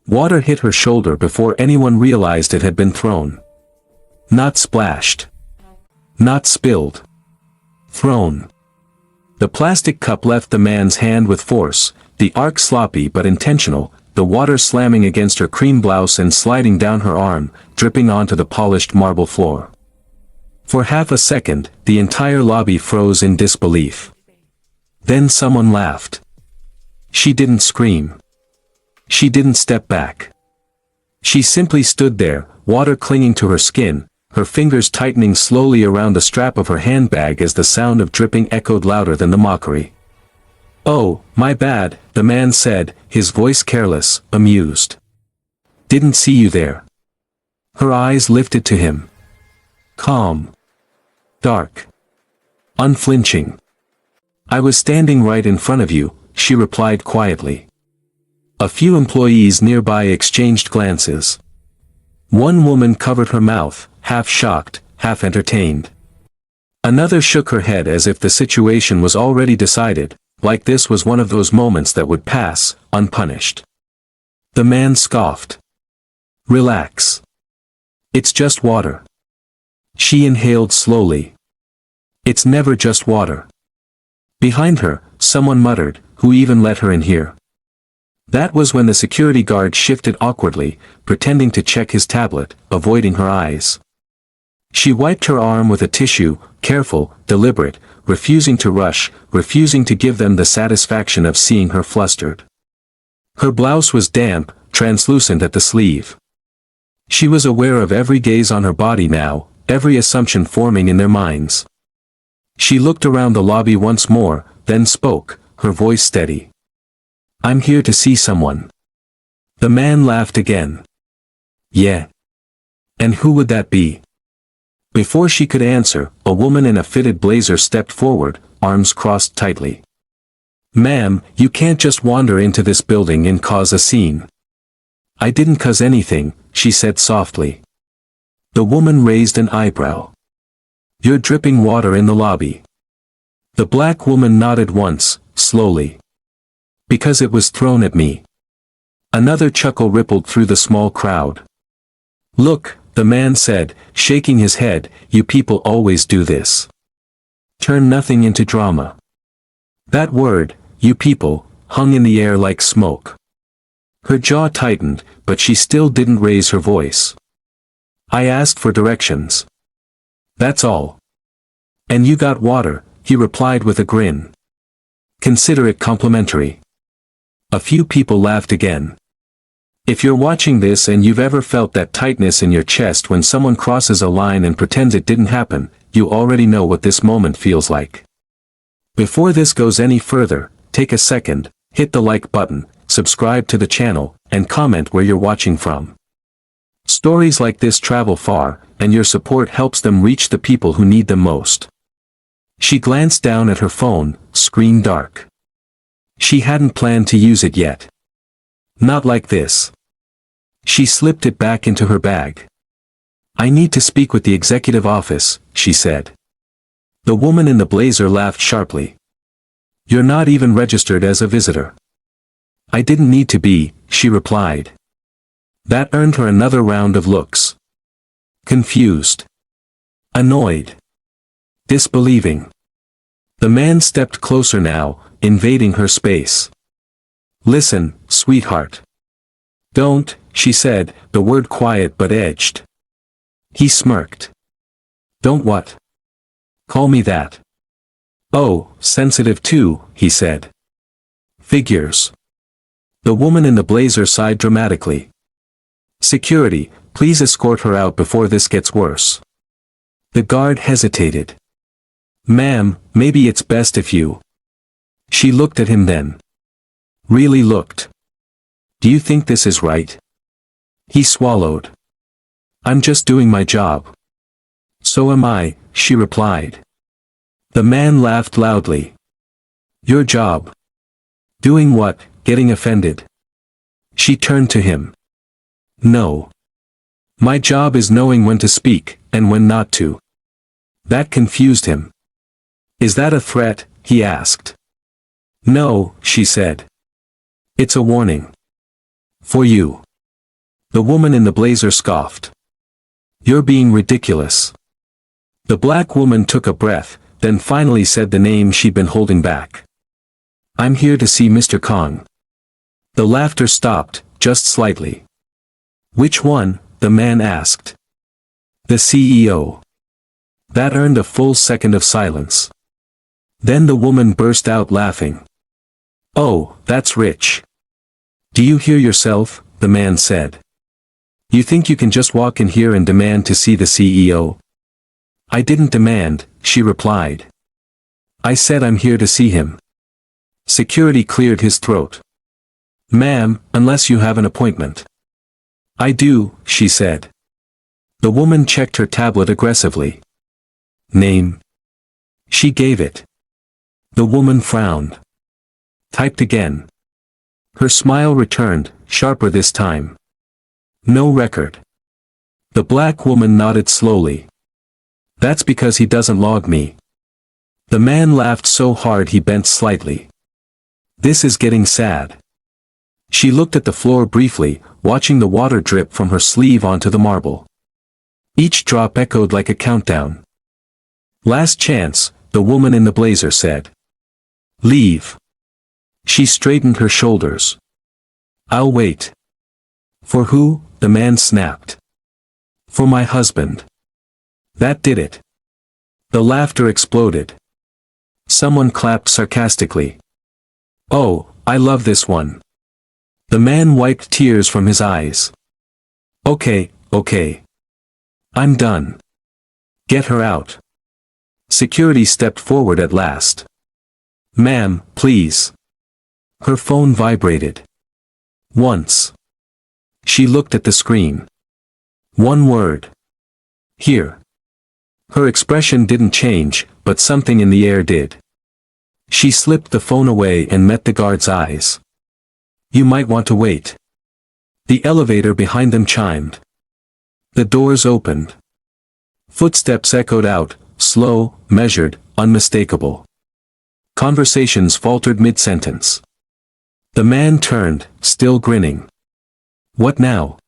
Water hit her shoulder before anyone realized it had been thrown. Not splashed. Not spilled. Thrown. The plastic cup left the man's hand with force, the arc sloppy but intentional, the water slamming against her cream blouse and sliding down her arm, dripping onto the polished marble floor. For half a second, the entire lobby froze in disbelief. Then someone laughed. She didn't scream. She didn't step back. She simply stood there, water clinging to her skin, her fingers tightening slowly around the strap of her handbag as the sound of dripping echoed louder than the mockery. "Oh, my bad," the man said, his voice careless, amused. "Didn't see you there." Her eyes lifted to him. Calm. Dark. Unflinching. "I was standing right in front of you," she replied quietly. A few employees nearby exchanged glances. One woman covered her mouth, half shocked, half entertained. Another shook her head as if the situation was already decided, like this was one of those moments that would pass, unpunished. The man scoffed. "Relax. It's just water." She inhaled slowly. "It's never just water." Behind her, someone muttered, "Who even let her in here?" That was when the security guard shifted awkwardly, pretending to check his tablet, avoiding her eyes. She wiped her arm with a tissue, careful, deliberate, refusing to rush, refusing to give them the satisfaction of seeing her flustered. Her blouse was damp, translucent at the sleeve. She was aware of every gaze on her body now, every assumption forming in their minds. She looked around the lobby once more, then spoke, her voice steady. "I'm here to see someone." The man laughed again. "Yeah. And who would that be?" Before she could answer, a woman in a fitted blazer stepped forward, arms crossed tightly. "Ma'am, you can't just wander into this building and cause a scene." "I didn't cause anything," she said softly. The woman raised an eyebrow. "You're dripping water in the lobby." The black woman nodded once, slowly. "Because it was thrown at me." Another chuckle rippled through the small crowd. "Look," the man said, shaking his head, "you people always do this. Turn nothing into drama." That word, "you people," hung in the air like smoke. Her jaw tightened, but she still didn't raise her voice. "I asked for directions. That's all." "And you got water," he replied with a grin. "Consider it complimentary." A few people laughed again. If you're watching this and you've ever felt that tightness in your chest when someone crosses a line and pretends it didn't happen, you already know what this moment feels like. Before this goes any further, take a second, hit the like button, subscribe to the channel, and comment where you're watching from. Stories like this travel far, and your support helps them reach the people who need them most. She glanced down at her phone, screen dark. She hadn't planned to use it yet. Not like this. She slipped it back into her bag. "I need to speak with the executive office," she said. The woman in the blazer laughed sharply. "You're not even registered as a visitor." "I didn't need to be," she replied. That earned her another round of looks. Confused. Annoyed. Disbelieving. The man stepped closer now, invading her space. "Listen, sweetheart." "Don't," she said, the word quiet but edged. He smirked. "Don't what?" "Call me that." "Oh, sensitive too," he said. "Figures." The woman in the blazer sighed dramatically. "Security, please escort her out before this gets worse." The guard hesitated. "Ma'am, maybe it's best if you..." She looked at him then. Really looked. "Do you think this is right?" He swallowed. "I'm just doing my job." "So am I," she replied. The man laughed loudly. "Your job?" "Doing what, getting offended?" She turned to him. "No. My job is knowing when to speak, and when not to." That confused him. "Is that a threat?" he asked. "No," she said. "It's a warning. For you." The woman in the blazer scoffed. You're being ridiculous. The black woman took a breath, then finally said the name she'd been holding back. I'm here to see Mr. Kong. The laughter stopped, just slightly. Which one? The man asked. The CEO. That earned a full second of silence. Then the woman burst out laughing. Oh, that's rich. Do you hear yourself? The man said. You think you can just walk in here and demand to see the CEO? I didn't demand, she replied. I said I'm here to see him. Security cleared his throat. Ma'am, unless you have an appointment. I do, she said. The woman checked her tablet aggressively. Name. She gave it. The woman frowned. Typed again. Her smile returned, sharper this time. No record. The black woman nodded slowly. That's because he doesn't log me. The man laughed so hard he bent slightly. This is getting sad. She looked at the floor briefly, watching the water drip from her sleeve onto the marble. Each drop echoed like a countdown. Last chance, the woman in the blazer said. Leave. She straightened her shoulders. I'll wait. For who? The man snapped. For my husband. That did it. The laughter exploded. Someone clapped sarcastically. Oh, I love this one. The man wiped tears from his eyes. Okay, okay. I'm done. Get her out. Security stepped forward at last. Ma'am, please. Her phone vibrated. Once. She looked at the screen. One word. Here. Her expression didn't change, but something in the air did. She slipped the phone away and met the guard's eyes. You might want to wait. The elevator behind them chimed. The doors opened. Footsteps echoed out, slow, measured, unmistakable. Conversations faltered mid-sentence. The man turned, still grinning. What now?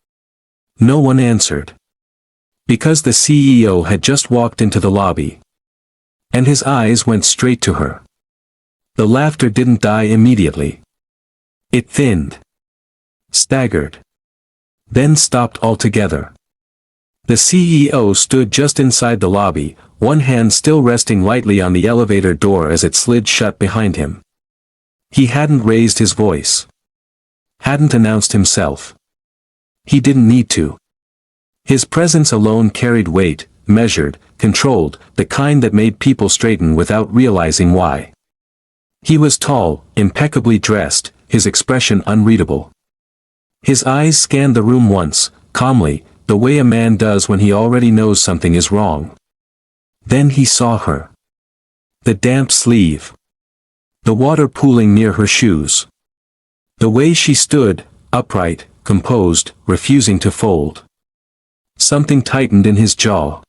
No one answered. Because the CEO had just walked into the lobby. And his eyes went straight to her. The laughter didn't die immediately. It thinned. Staggered. Then stopped altogether. The CEO stood just inside the lobby, one hand still resting lightly on the elevator door as it slid shut behind him. He hadn't raised his voice. Hadn't announced himself. He didn't need to. His presence alone carried weight, measured, controlled, the kind that made people straighten without realizing why. He was tall, impeccably dressed, his expression unreadable. His eyes scanned the room once, calmly, the way a man does when he already knows something is wrong. Then he saw her. The damp sleeve. The water pooling near her shoes. The way she stood, upright, composed, refusing to fold. Something tightened in his jaw.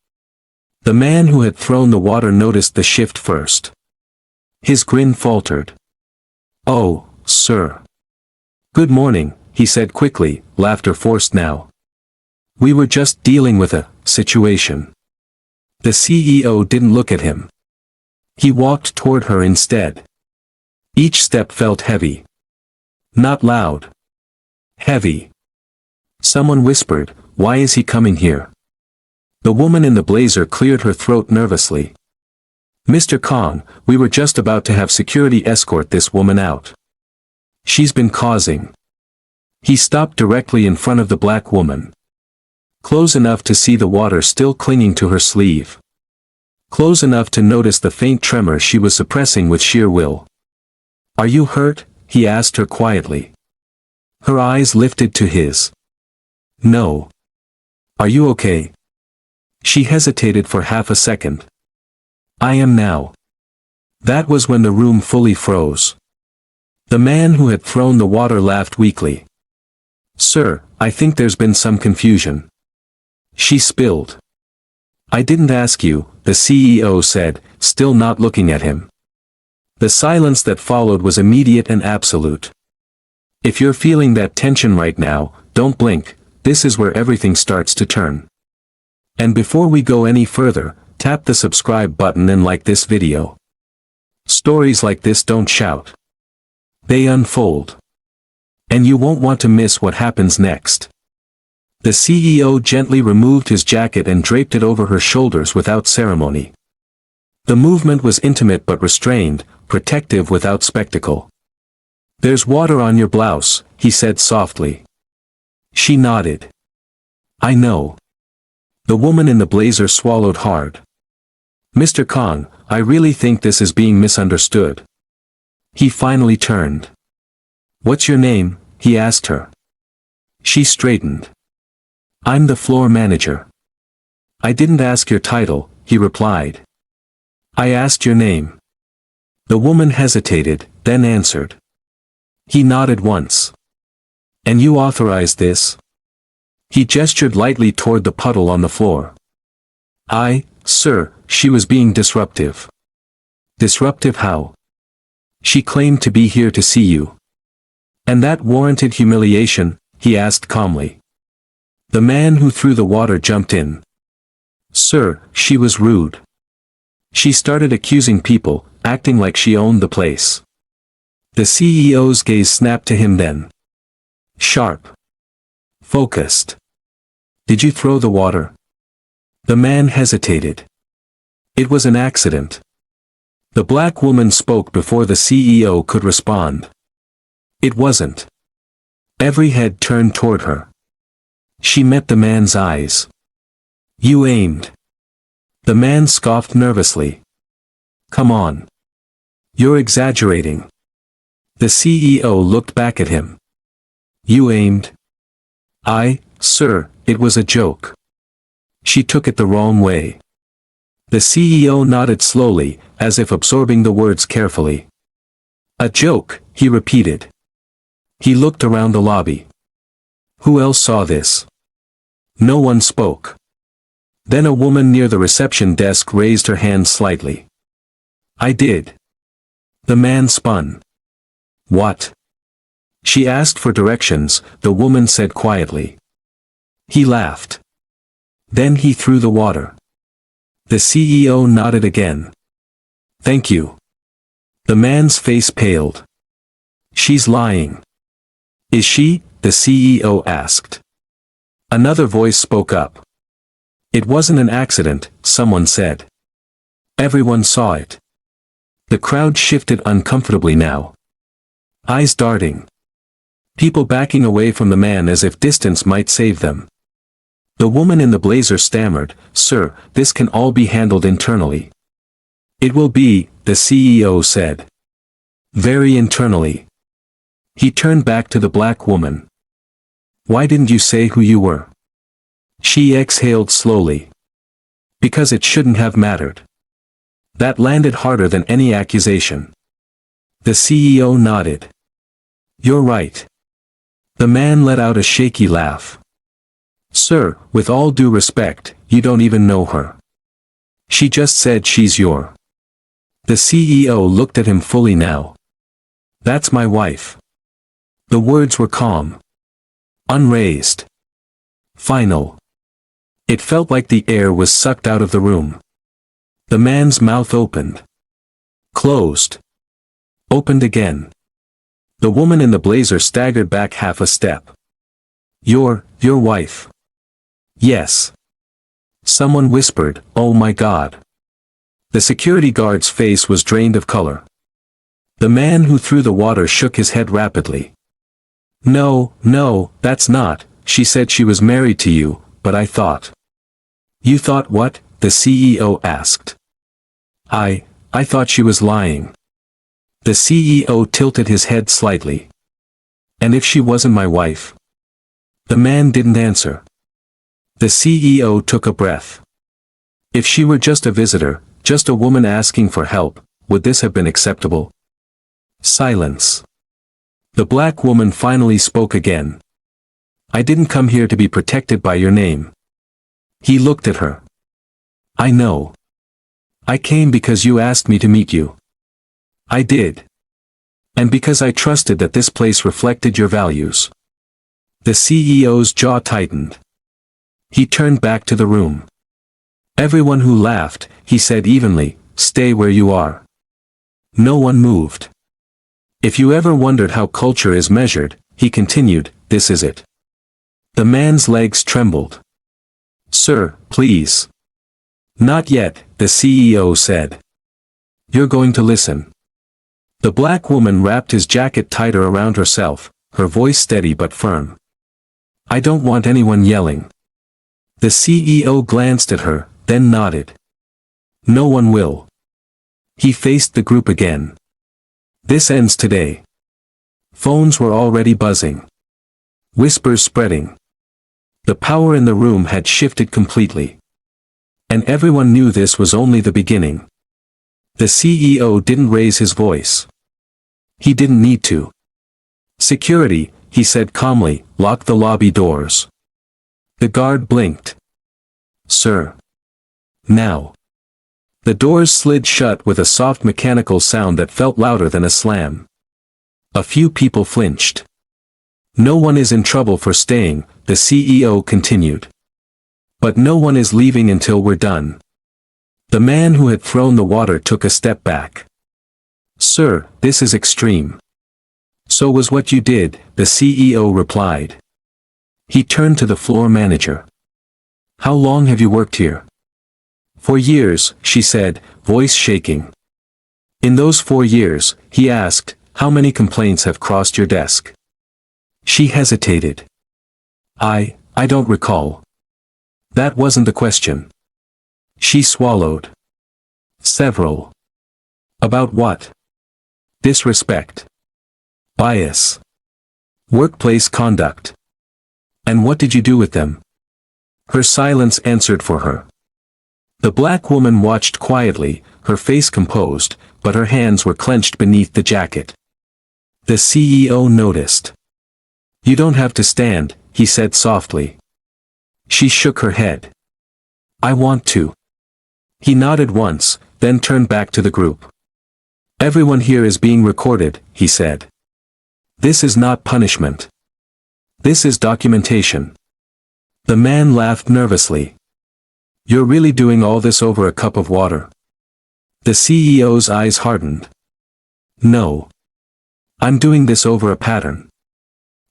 The man who had thrown the water noticed the shift first. His grin faltered. Oh, sir. Good morning, he said quickly, laughter forced now. We were just dealing with a situation. The CEO didn't look at him. He walked toward her instead. Each step felt heavy. Not loud. Heavy. Someone whispered, "Why is he coming here?" The woman in the blazer cleared her throat nervously. Mr. Kong, we were just about to have security escort this woman out. She's been causing. He stopped directly in front of the black woman. Close enough to see the water still clinging to her sleeve. Close enough to notice the faint tremor she was suppressing with sheer will. Are you hurt? He asked her quietly. Her eyes lifted to his. No. Are you okay? She hesitated for half a second. I am now. That was when the room fully froze. The man who had thrown the water laughed weakly. Sir, I think there's been some confusion. She spilled. I didn't ask you, the CEO said, still not looking at him. The silence that followed was immediate and absolute. If you're feeling that tension right now, don't blink, this is where everything starts to turn. And before we go any further, tap the subscribe button and like this video. Stories like this don't shout. They unfold. And you won't want to miss what happens next. The CEO gently removed his jacket and draped it over her shoulders without ceremony. The movement was intimate but restrained, protective without spectacle. "There's water on your blouse," he said softly. She nodded. "I know." The woman in the blazer swallowed hard. "Mr. Kong, I really think this is being misunderstood." He finally turned. "What's your name?" he asked her. She straightened. "I'm the floor manager." "I didn't ask your title," he replied. "I asked your name." The woman hesitated, then answered. He nodded once. "And you authorized this?" He gestured lightly toward the puddle on the floor. Sir," she was being disruptive. "Disruptive how?" "She claimed to be here to see you." "And that warranted humiliation?" he asked calmly. The man who threw the water jumped in. "Sir, she was rude. She started accusing people, acting like she owned the place." The CEO's gaze snapped to him then. Sharp. Focused. "Did you throw the water?" The man hesitated. "It was an accident." The black woman spoke before the CEO could respond. "It wasn't." Every head turned toward her. She met the man's eyes. "You aimed." The man scoffed nervously. "Come on. You're exaggerating." The CEO looked back at him. "You aimed?" Sir, it was a joke." She took it the wrong way. The CEO nodded slowly, as if absorbing the words carefully. "A joke," he repeated. He looked around the lobby. Who else saw this? No one spoke. Then a woman near the reception desk raised her hand slightly. "I did." The man spun. "What?" She asked for directions, the woman said quietly. He laughed. Then he threw the water. The CEO nodded again. "Thank you." The man's face paled. "She's lying." "Is she?" the CEO asked. Another voice spoke up. "It wasn't an accident," someone said. Everyone saw it. The crowd shifted uncomfortably now. Eyes darting. People backing away from the man as if distance might save them. The woman in the blazer stammered, "Sir, this can all be handled internally." "It will be," the CEO said. "Very internally." He turned back to the black woman. "Why didn't you say who you were?" She exhaled slowly. "Because it shouldn't have mattered." That landed harder than any accusation. The CEO nodded. "You're right." The man let out a shaky laugh. "Sir, with all due respect, you don't even know her. She just said she's your." The CEO looked at him fully now. "That's my wife." The words were calm. Unraised. Final. It felt like the air was sucked out of the room. The man's mouth opened. Closed. Opened again. The woman in the blazer staggered back half a step. Your wife." "Yes." Someone whispered, "Oh my God." The security guard's face was drained of color. The man who threw the water shook his head rapidly. No, that's not," she said. "She was married to you, but I thought." "You thought what?" the CEO asked. I thought she was lying." The CEO tilted his head slightly. "And if she wasn't my wife?" The man didn't answer. The CEO took a breath. If she were just a visitor, just a woman asking for help, would this have been acceptable? Silence. The black woman finally spoke again. "I didn't come here to be protected by your name." He looked at her. "I know. I came because you asked me to meet you." "I did. And because I trusted that this place reflected your values." The CEO's jaw tightened. He turned back to the room. Everyone who laughed, he said evenly, "Stay where you are." No one moved. "If you ever wondered how culture is measured," he continued, "this is it." The man's legs trembled. "Sir, please." "Not yet," the CEO said. "You're going to listen." The black woman wrapped his jacket tighter around herself, her voice steady but firm. "I don't want anyone yelling." The CEO glanced at her, then nodded. "No one will." He faced the group again. "This ends today." Phones were already buzzing. Whispers spreading. The power in the room had shifted completely. And everyone knew this was only the beginning. The CEO didn't raise his voice. He didn't need to. "Security," he said calmly, "lock the lobby doors." The guard blinked. "Sir." "Now." The doors slid shut with a soft mechanical sound that felt louder than a slam. A few people flinched. "No one is in trouble for staying," the CEO continued. "But no one is leaving until we're done." The man who had thrown the water took a step back. "Sir, this is extreme." "So was what you did," the CEO replied. He turned to the floor manager. "How long have you worked here?" "For years," she said, voice shaking. "In those 4 years," he asked, "how many complaints have crossed your desk?" She hesitated. I don't recall." "That wasn't the question." She swallowed. "Several." "About what?" "Disrespect. Bias. Workplace conduct." "And what did you do with them?" Her silence answered for her. The black woman watched quietly, her face composed, but her hands were clenched beneath the jacket. The CEO noticed. "You don't have to stand," he said softly. She shook her head. "I want to." He nodded once, then turned back to the group. "Everyone here is being recorded," he said. "This is not punishment. This is documentation." The man laughed nervously. "You're really doing all this over a cup of water?" The CEO's eyes hardened. "No. I'm doing this over a pattern."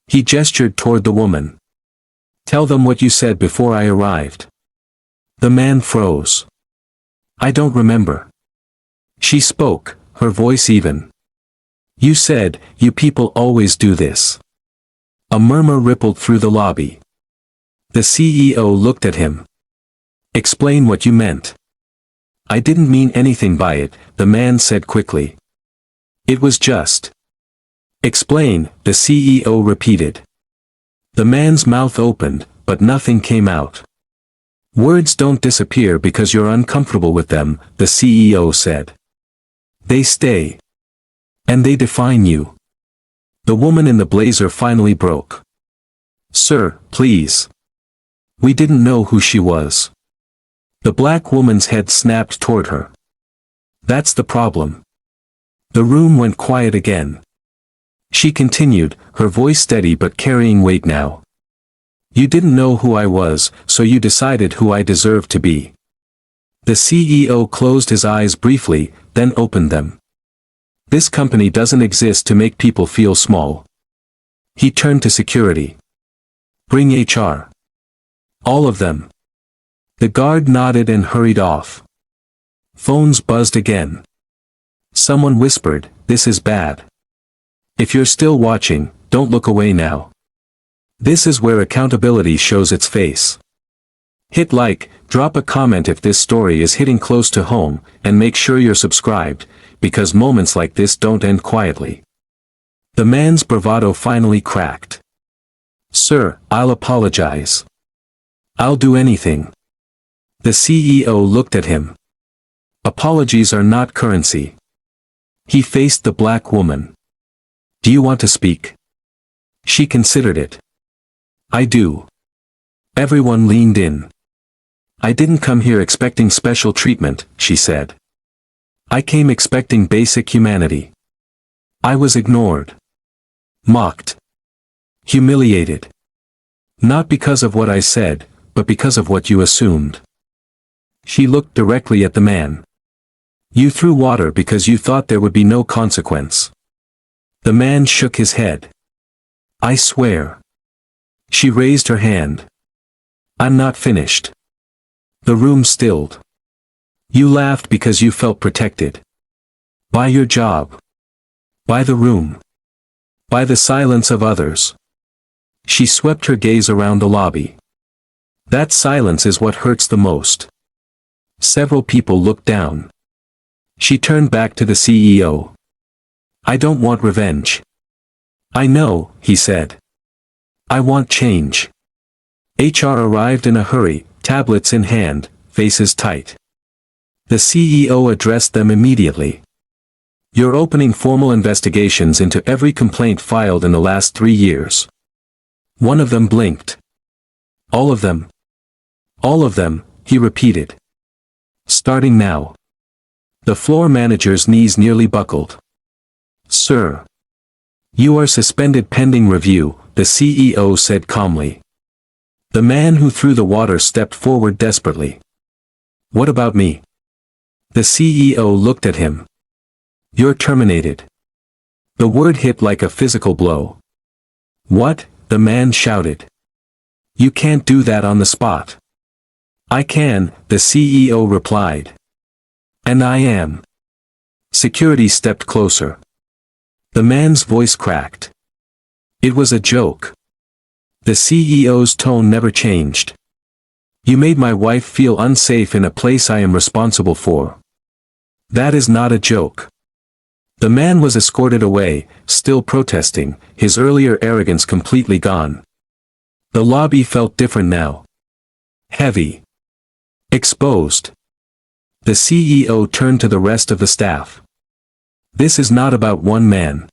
He gestured toward the woman. "Tell them what you said before I arrived." The man froze. "I don't remember." She spoke, her voice even. "You said, 'You people always do this.'" A murmur rippled through the lobby. The CEO looked at him. "Explain what you meant." "I didn't mean anything by it," the man said quickly. "It was just." "Explain," the CEO repeated. The man's mouth opened, but nothing came out. "Words don't disappear because you're uncomfortable with them," the CEO said. "They stay. And they define you." The woman in the blazer finally broke. "Sir, please. We didn't know who she was." The black woman's head snapped toward her. "That's the problem." The room went quiet again. She continued, her voice steady but carrying weight now. "You didn't know who I was, so you decided who I deserved to be." The CEO closed his eyes briefly, then opened them. "This company doesn't exist to make people feel small." He turned to security. "Bring HR. All of them." The guard nodded and hurried off. Phones buzzed again. Someone whispered, "This is bad. If you're still watching, don't look away now." This is where accountability shows its face. Hit like, drop a comment if this story is hitting close to home, and make sure you're subscribed, because moments like this don't end quietly. The man's bravado finally cracked. "Sir, I'll apologize. I'll do anything." The CEO looked at him. "Apologies are not currency." He faced the black woman. "Do you want to speak?" She considered it. "I do." Everyone leaned in. "I didn't come here expecting special treatment," she said. "I came expecting basic humanity. I was ignored. Mocked. Humiliated. Not because of what I said, but because of what you assumed. She looked directly at the man. You threw water because you thought there would be no consequence. The man shook his head. I swear. She raised her hand. I'm not finished. The room stilled. You laughed because you felt protected. By your job. By the room. By the silence of others. She swept her gaze around the lobby. That silence is what hurts the most. Several people looked down. She turned back to the CEO. I don't want revenge. I know, he said. I want change. HR arrived in a hurry, tablets in hand, faces tight. The CEO addressed them immediately. You're opening formal investigations into every complaint filed in the last 3 years. One of them blinked. All of them. All of them, he repeated. Starting now. The floor manager's knees nearly buckled. Sir. You are suspended pending review, the CEO said calmly. The man who threw the water stepped forward desperately. What about me? The CEO looked at him. You're terminated. The word hit like a physical blow. What? The man shouted. You can't do that on the spot. I can, the CEO replied. And I am. Security stepped closer. The man's voice cracked. It was a joke. The CEO's tone never changed. You made my wife feel unsafe in a place I am responsible for. That is not a joke. The man was escorted away, still protesting, his earlier arrogance completely gone. The lobby felt different now. Heavy. Exposed. The CEO turned to the rest of the staff. This is not about one man.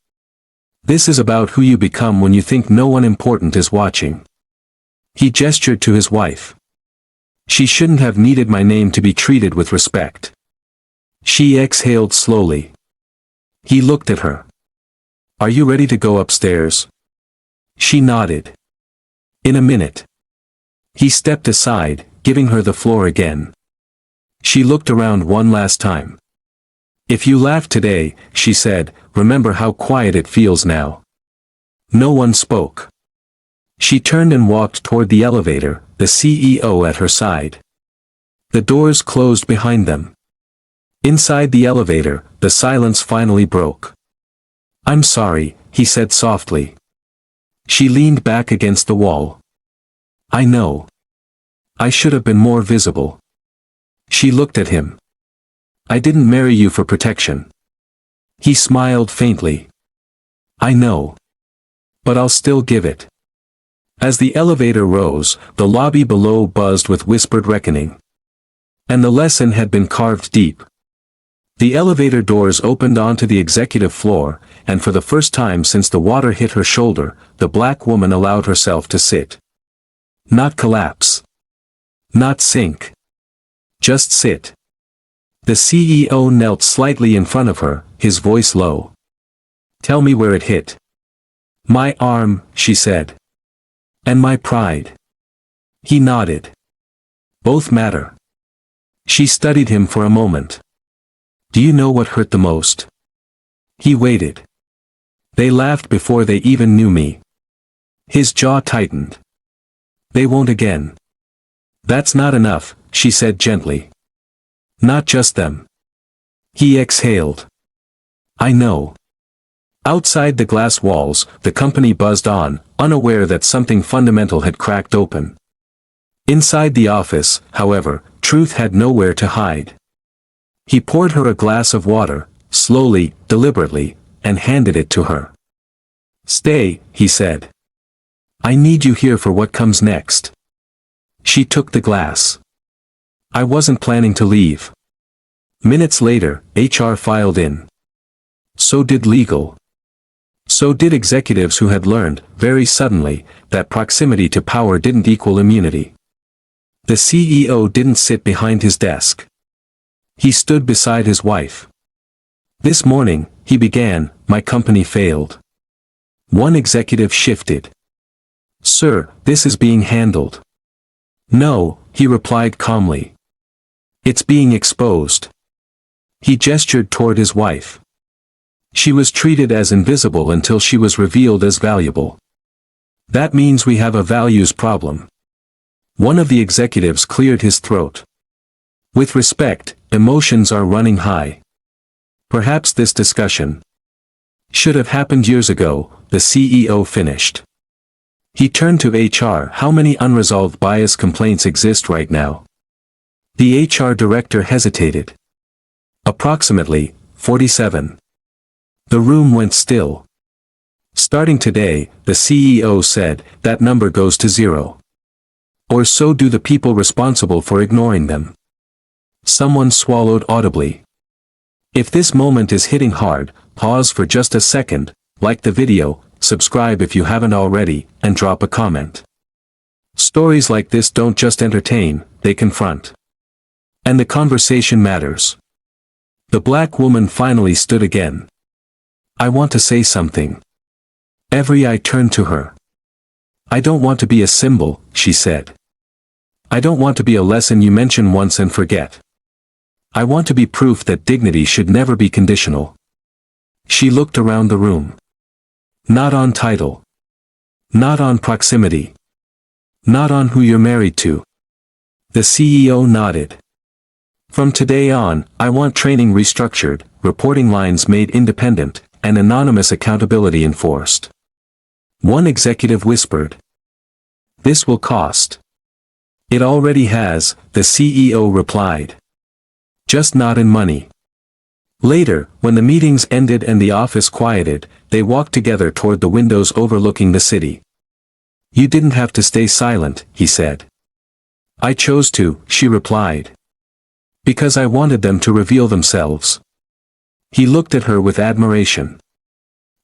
This is about who you become when you think no one important is watching. He gestured to his wife. She shouldn't have needed my name to be treated with respect. She exhaled slowly. He looked at her. Are you ready to go upstairs? She nodded. In a minute. He stepped aside, giving her the floor again. She looked around one last time. If you laugh today, she said, remember how quiet it feels now. No one spoke. She turned and walked toward the elevator, the CEO at her side. The doors closed behind them. Inside the elevator, the silence finally broke. I'm sorry, he said softly. She leaned back against the wall. I know. I should have been more visible. She looked at him. I didn't marry you for protection. He smiled faintly. I know. But I'll still give it. As the elevator rose, the lobby below buzzed with whispered reckoning. And the lesson had been carved deep. The elevator doors opened onto the executive floor, and for the first time since the water hit her shoulder, the black woman allowed herself to sit. Not collapse. Not sink. Just sit. The CEO knelt slightly in front of her, his voice low. Tell me where it hit. My arm, she said. And my pride. He nodded. Both matter. She studied him for a moment. Do you know what hurt the most? He waited. They laughed before they even knew me. His jaw tightened. They won't again. That's not enough, she said gently. Not just them. He exhaled. I know. Outside the glass walls, the company buzzed on, unaware that something fundamental had cracked open. Inside the office, however, truth had nowhere to hide. He poured her a glass of water, slowly, deliberately, and handed it to her. Stay, he said. I need you here for what comes next. She took the glass. I wasn't planning to leave. Minutes later, HR filed in. So did legal. So did executives who had learned, very suddenly, that proximity to power didn't equal immunity. The CEO didn't sit behind his desk. He stood beside his wife. This morning, he began, my company failed. One executive shifted. "Sir, this is being handled." "No," he replied calmly. "It's being exposed." He gestured toward his wife. She was treated as invisible until she was revealed as valuable. "That means we have a values problem." One of the executives cleared his throat. "With respect, emotions are running high. Perhaps this discussion should have happened years ago," the CEO finished. He turned to HR. "How many unresolved bias complaints exist right now?" The HR director hesitated. "Approximately 47. The room went still. "Starting today," the CEO said, "that number goes to 0. Or so do the people responsible for ignoring them." Someone swallowed audibly. If this moment is hitting hard, pause for just a second, like the video, subscribe if you haven't already, and drop a comment. Stories like this don't just entertain, they confront. And the conversation matters. The black woman finally stood again. "I want to say something." Every eye turned to her. "I don't want to be a symbol," she said. "I don't want to be a lesson you mention once and forget. I want to be proof that dignity should never be conditional." She looked around the room. "Not on title. Not on proximity. Not on who you're married to." The CEO nodded. "From today on, I want training restructured, reporting lines made independent, and anonymous accountability enforced." One executive whispered. "This will cost." "It already has," the CEO replied. "Just not in money." Later, when the meetings ended and the office quieted, they walked together toward the windows overlooking the city. "You didn't have to stay silent," he said. "I chose to," she replied. "Because I wanted them to reveal themselves." He looked at her with admiration.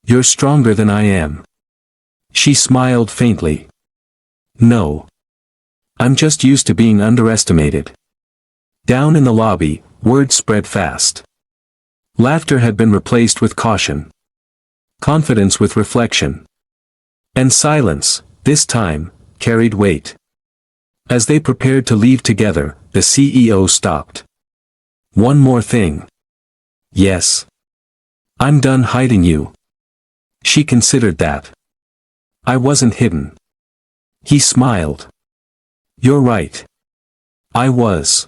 "You're stronger than I am." She smiled faintly. "No. I'm just used to being underestimated." Down in the lobby, word spread fast. Laughter had been replaced with caution. Confidence with reflection. And silence, this time, carried weight. As they prepared to leave together, the CEO stopped. "One more thing." "Yes. I'm done hiding you." She considered that. "I wasn't hidden." He smiled. "You're right. I was."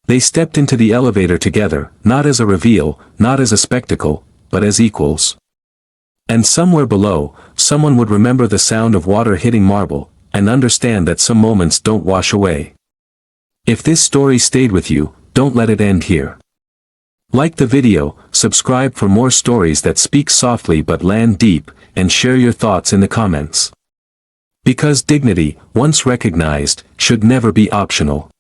They stepped into the elevator together, not as a reveal, not as a spectacle, but as equals. And somewhere below, someone would remember the sound of water hitting marble, and understand that some moments don't wash away. If this story stayed with you, don't let it end here. Like the video, subscribe for more stories that speak softly but land deep, and share your thoughts in the comments. Because dignity, once recognized, should never be optional.